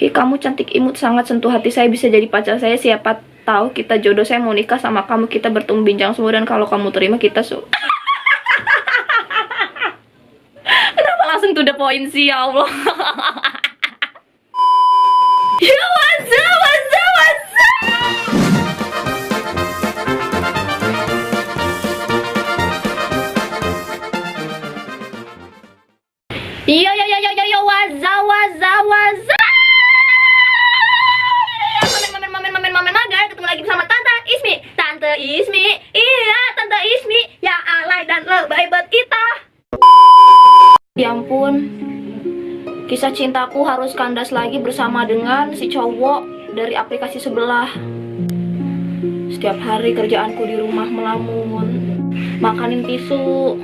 Hi, kamu cantik imut, sangat sentuh hati saya, bisa jadi pacar saya. Siapa tahu kita jodoh, saya mau nikah sama kamu, kita bertemu bincang semua, dan kalau kamu terima kita Kenapa langsung to the point sih, ya Allah. Ya, what's up, what's up, what's up? Yo, what's up, what's up, what's up? Mamen magar, ketemu lagi bersama Tante Ismi. Tante Ismi, iya Tante Ismi, yang alay dan lebay buat kita. Ya ampun, kisah cintaku harus kandas lagi bersama dengan si cowok dari aplikasi sebelah. Setiap hari kerjaanku di rumah melamun, makanin tisu,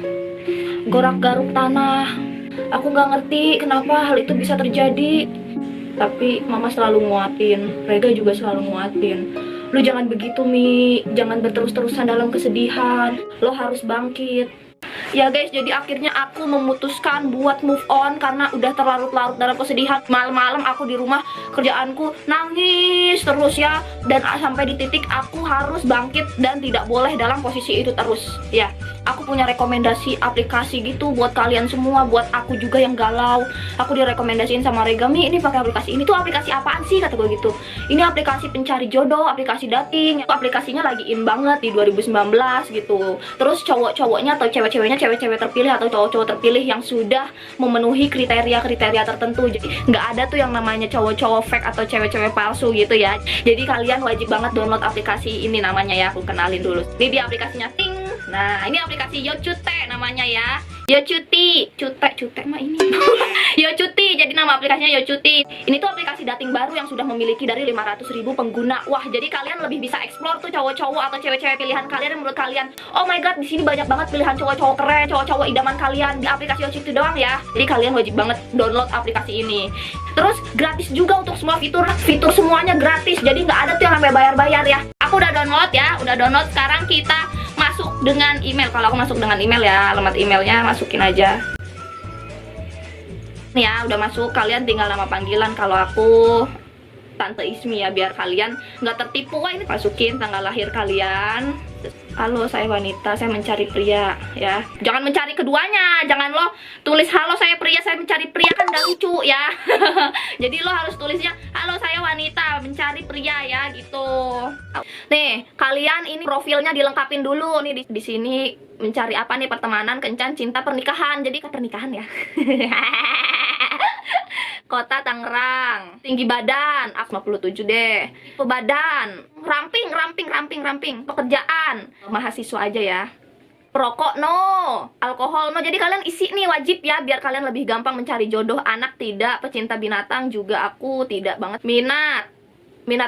gorak-garuk tanah. Aku gak ngerti kenapa hal itu bisa terjadi, tapi mama selalu nguatin, Rega juga selalu nguatin. Lu jangan begitu, Mi, jangan berterus-terusan dalam kesedihan, lo harus bangkit. Ya guys, jadi akhirnya aku memutuskan buat move on karena udah terlarut-larut dalam kesedihan. Malam-malam aku di rumah, kerjaanku nangis terus ya, dan sampai di titik aku harus bangkit dan tidak boleh dalam posisi itu terus. Ya, aku punya rekomendasi aplikasi gitu buat kalian semua, buat aku juga yang galau. Aku direkomendasiin sama Rega, Mi, ini pakai aplikasi ini. Tuh aplikasi apaan sih, kata gue gitu. Ini aplikasi pencari jodoh, aplikasi dating. Aplikasinya lagi in banget di 2019 gitu. Terus cowok-cowoknya atau cewek-ceweknya, cewek-cewek terpilih atau cowok-cowok terpilih yang sudah memenuhi kriteria-kriteria tertentu. Jadi nggak ada tuh yang namanya cowok-cowok fake atau cewek-cewek palsu gitu ya. Jadi kalian wajib banget download aplikasi ini, namanya ya, aku kenalin dulu. Ini di aplikasinya Ting. Nah, ini aplikasi Yocute namanya ya. Yocuti, cute mah ini. Yocuti, jadi nama aplikasinya Yocuti. Ini tuh aplikasi dating baru yang sudah memiliki dari 500.000 pengguna. Wah, jadi kalian lebih bisa explore tuh cowok-cowok atau cewek-cewek pilihan kalian yang menurut kalian, oh my god, di sini banyak banget pilihan cowok-cowok keren, cowok-cowok idaman kalian di aplikasi Yocuti doang ya. Jadi kalian wajib banget download aplikasi ini. Terus gratis juga untuk semua fitur semuanya gratis. Jadi nggak ada tuh yang sampai bayar-bayar ya. Aku udah download ya, udah download. Sekarang kita masuk dengan email. Kalau aku masuk dengan email ya, alamat emailnya masukin aja. Nih ya, udah masuk. Kalian tinggal nama panggilan. Kalau aku Tante Ismi ya, biar kalian nggak tertipu. Wah, ini masukin tanggal lahir kalian. Halo, saya wanita, saya mencari pria ya. Jangan mencari keduanya. Jangan lo tulis halo saya pria, saya mencari pria, kan gak lucu ya. Jadi lo harus tulisnya halo saya wanita mencari pria ya gitu. Nih, kalian ini profilnya dilengkapin dulu nih di sini. Mencari apa nih? Pertemanan, kencan, cinta, pernikahan. Jadi ke pernikahan ya. Kota Tangerang, tinggi badan 57 deh, badan, ramping, pekerjaan, mahasiswa aja ya, perokok no, alkohol no. Jadi kalian isi nih, wajib ya, biar kalian lebih gampang mencari jodoh. Anak tidak, pecinta binatang juga aku tidak banget. Minat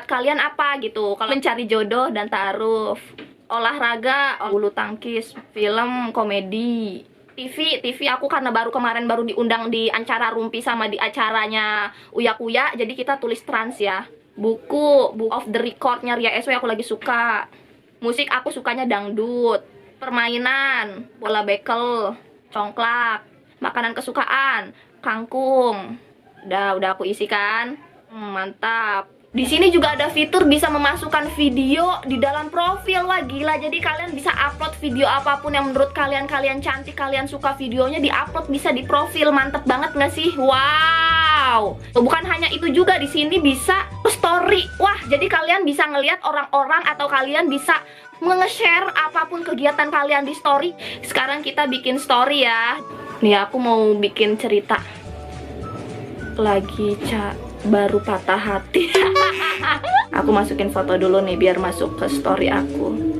kalian apa gitu, kalau mencari jodoh dan ta'aruf. Olahraga, bulu tangkis, film, komedi. TV aku karena kemarin baru diundang di acara Rumpi sama di acaranya Uya Kuya, jadi kita tulis trans ya. Buku of the Record-nya Ria SW aku lagi suka. Musik aku sukanya dangdut. Permainan, bola bekel, congklak. Makanan kesukaan, kangkung. Udah aku isi kan? Mantap. Di sini juga ada fitur bisa memasukkan video di dalam profil. Wah, gila. Jadi kalian bisa upload video apapun yang menurut kalian cantik, kalian suka videonya, diupload bisa di profil. Mantep banget nggak sih? Wow. Bukan hanya itu juga, di sini bisa story. Wah, jadi kalian bisa ngelihat orang-orang atau kalian bisa nge-share apapun kegiatan kalian di story. Sekarang kita bikin story ya. Nih, aku mau bikin cerita. Lagi baru patah hati. Aku masukin foto dulu nih biar masuk ke story aku.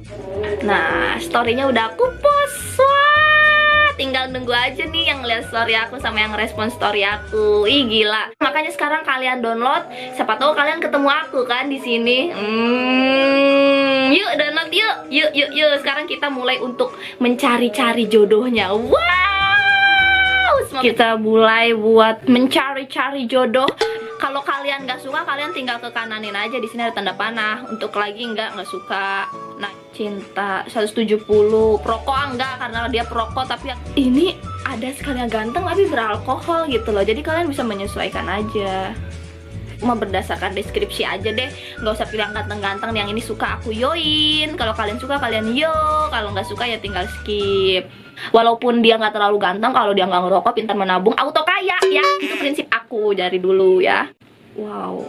Nah, storynya udah aku post. Wah, tinggal nunggu aja nih yang lihat story aku sama yang respon story aku. Ih, gila. Makanya sekarang kalian download, siapa tahu kalian ketemu aku kan di sini. Yuk download yuk. Sekarang kita mulai untuk mencari-cari jodohnya. Wow. Kita mulai buat mencari-cari jodoh. Kalau kalian nggak suka, kalian tinggal ke kananin aja. Di sini ada tanda panah. Untuk lagi nggak suka. Nah, cinta 170. Perokok enggak, karena dia perokok. Tapi ini ada sekali yang ganteng tapi beralkohol gitu loh. Jadi kalian bisa menyesuaikan aja. Cuma berdasarkan deskripsi aja deh, nggak usah pilih yang ganteng-ganteng. Yang ini suka aku yoin, kalau kalian suka kalian yo, kalau nggak suka ya tinggal skip. Walaupun dia nggak terlalu ganteng, kalau dia nggak ngerokok, pintar menabung, auto kaya ya. Itu prinsip aku dari dulu ya. Wow,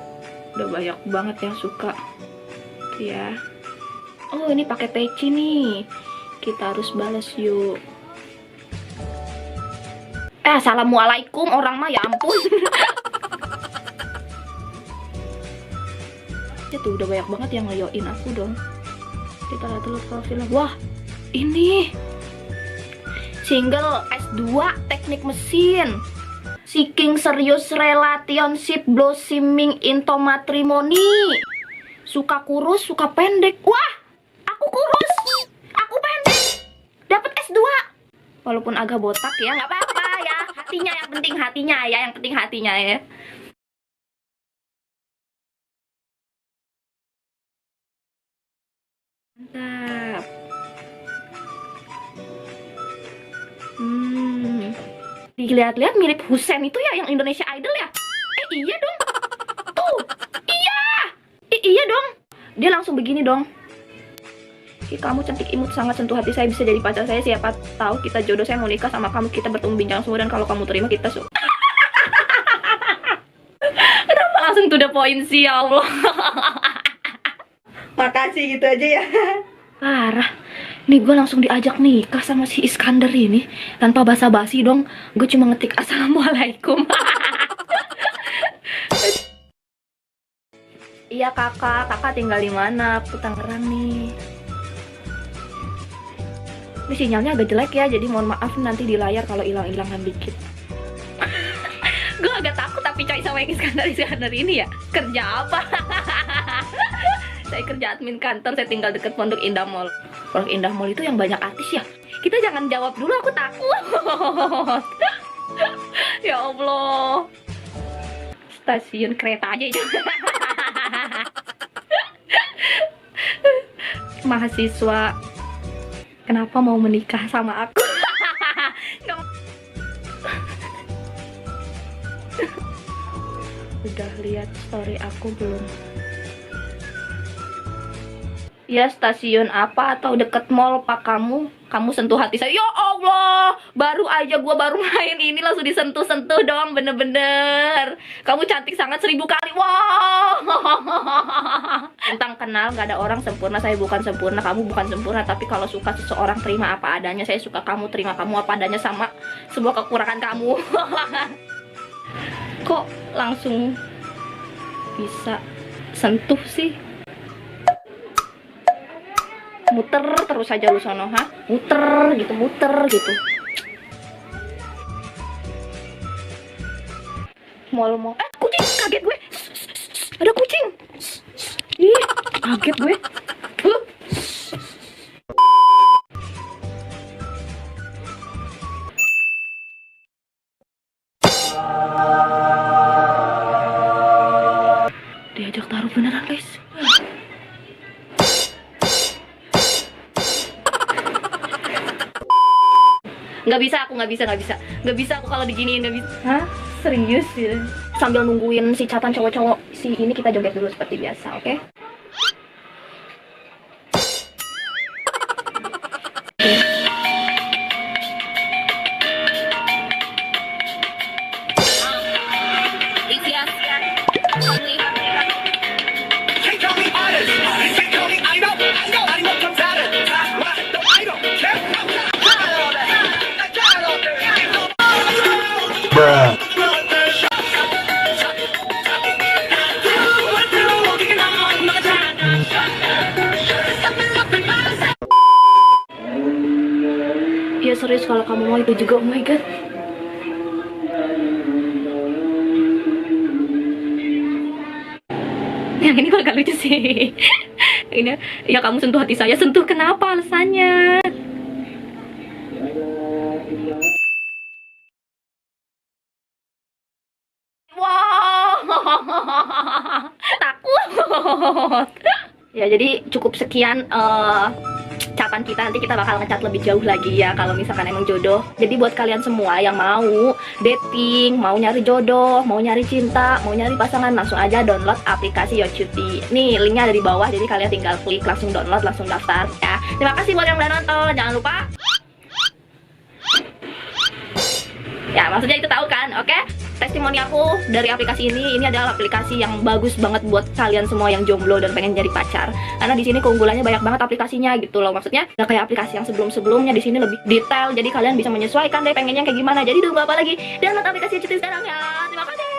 udah banyak banget yang suka ya. Oh, ini pakai peci nih, kita harus balas yuk. Assalamualaikum orang mah, ya ampun. Ya tuh udah banyak banget yang ngeyoin aku dong. Kita lihat dulu profilnya. Wah, ini single S2 teknik mesin, seeking serious relationship blossoming into matrimony. Suka kurus, suka pendek. Wah, aku kurus, aku pendek, dapat S2. Walaupun agak botak ya, nggak apa-apa ya. Hatinya yang penting, hatinya ya, yang penting hatinya ya. Mantap. Dilihat-lihat mirip Husen itu ya, yang Indonesia Idol ya. Iya dong. Tuh, iya. Iya dong. Dia langsung begini dong. Kamu cantik, imut, sangat sentuh hati saya, bisa jadi pacar saya. Siapa tahu kita jodoh, saya mau nikah sama kamu, kita bertemu bincang semua, dan kalau kamu terima kita Kenapa langsung to the point sih, ya Allah. Makasih, gitu aja ya. Parah. Nih gue langsung diajak nikah sama si Iskandar ini tanpa basa-basi dong. Gue cuma ngetik assalamualaikum. Iya kakak tinggal di mana? Aku Tangerang nih. Ini sinyalnya agak jelek ya, jadi mohon maaf nanti di layar kalau hilang-hilangan dikit. Gue agak takut tapi coy sama yang Iskandar ini ya. Kerja apa? Saya kerja admin kantor, saya tinggal deket Pondok Indah Mall. Pondok Indah Mall itu yang banyak artis ya? Kita jangan jawab dulu, aku takut. Ya Allah. Stasiun kereta aja itu. Mahasiswa kenapa mau menikah sama aku? Udah lihat story aku belum? Ya, stasiun apa atau deket mall pak kamu? Kamu sentuh hati saya. Ya Allah, baru aja gua baru main ini langsung disentuh-sentuh dong, bener-bener. Kamu cantik sangat 1000 kali. Wow. Tentang kenal, gak ada orang sempurna. Saya bukan sempurna, kamu bukan sempurna. Tapi kalau suka seseorang, terima apa adanya. Saya suka kamu, terima kamu apa adanya, sama semua kekurangan kamu. Kok langsung bisa sentuh sih? Muter terus aja lu sono, ha? Muter gitu. Mau kucing, kaget gue. Ada kucing. Ih, kaget gue. Diajak taruh beneran, guys. Nggak bisa aku kalau diginiin, nggak bisa. Hah? Serius ya? Sambil nungguin si catan cowok-cowok si ini, kita joget dulu seperti biasa, oke? Ya serius, kalau kamu mau itu juga. Oh my god. Yang ini agak lucu sih. Ini ya, kamu sentuh hati saya. Sentuh kenapa alasannya? Wow. Takut. Ya jadi cukup sekian catan kita, nanti kita bakal ngecat lebih jauh lagi ya kalau misalkan emang jodoh. Jadi buat kalian semua yang mau dating, mau nyari jodoh, mau nyari cinta, mau nyari pasangan, langsung aja download aplikasi YoCutie. Nih linknya ada di bawah, jadi kalian tinggal klik langsung download, langsung daftar ya. Terima kasih buat yang udah nonton, jangan lupa ya, maksudnya itu tahu kan, oke? Testimoni aku dari aplikasi ini adalah aplikasi yang bagus banget buat kalian semua yang jomblo dan pengen jadi pacar. Karena di sini keunggulannya banyak banget aplikasinya gitu loh. Maksudnya nggak kayak aplikasi yang sebelum-sebelumnya, di sini lebih detail. Jadi kalian bisa menyesuaikan deh pengennya kayak gimana. Jadi tunggu apa lagi? Download aplikasi YoCutie sekarang ya. Terima kasih.